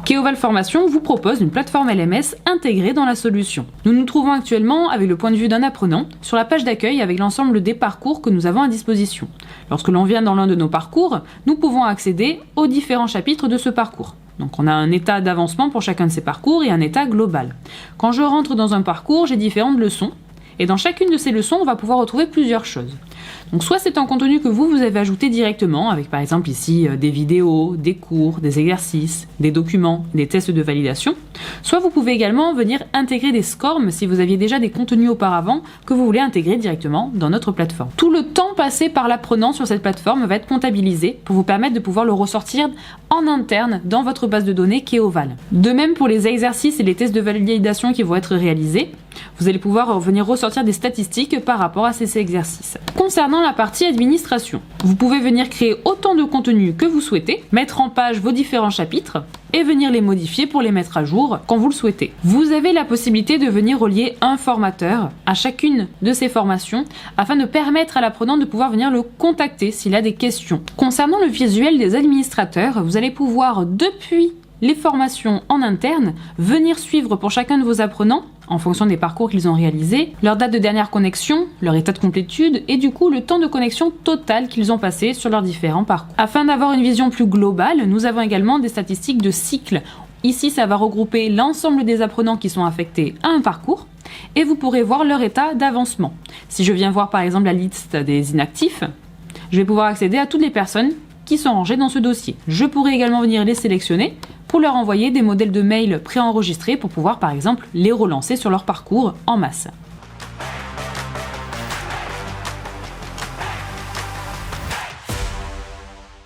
Keoval Formation vous propose une plateforme LMS intégrée dans la solution. Nous nous trouvons actuellement, avec le point de vue d'un apprenant, sur la page d'accueil avec l'ensemble des parcours que nous avons à disposition. Lorsque l'on vient dans l'un de nos parcours, nous pouvons accéder aux différents chapitres de ce parcours. Donc on a un état d'avancement pour chacun de ces parcours et un état global. Quand je rentre dans un parcours, j'ai différentes leçons. Et dans chacune de ces leçons, on va pouvoir retrouver plusieurs choses. Donc soit c'est un contenu que vous avez ajouté directement, avec par exemple ici des vidéos, des cours, des exercices, des documents, des tests de validation. Soit vous pouvez également venir intégrer des SCORM si vous aviez déjà des contenus auparavant que vous voulez intégrer directement dans notre plateforme. Tout le temps passé par l'apprenant sur cette plateforme va être comptabilisé pour vous permettre de pouvoir le ressortir en interne dans votre base de données Keoval. De même pour les exercices et les tests de validation qui vont être réalisés, vous allez pouvoir venir ressortir des statistiques par rapport à ces exercices. Concernant la partie administration, vous pouvez venir créer autant de contenu que vous souhaitez, mettre en page vos différents chapitres et venir les modifier pour les mettre à jour quand vous le souhaitez. Vous avez la possibilité de venir relier un formateur à chacune de ces formations afin de permettre à l'apprenant de pouvoir venir le contacter s'il a des questions. Concernant le visuel des administrateurs, vous allez pouvoir depuis les formations en interne venir suivre pour chacun de vos apprenants en fonction des parcours qu'ils ont réalisés, leur date de dernière connexion, leur état de complétude et du coup le temps de connexion total qu'ils ont passé sur leurs différents parcours. Afin d'avoir une vision plus globale, nous avons également des statistiques de cycle. Ici, ça va regrouper l'ensemble des apprenants qui sont affectés à un parcours et vous pourrez voir leur état d'avancement. Si je viens voir par exemple la liste des inactifs, je vais pouvoir accéder à toutes les personnes qui sont rangées dans ce dossier. Je pourrais également venir les sélectionner pour leur envoyer des modèles de mail préenregistrés pour pouvoir par exemple les relancer sur leur parcours en masse.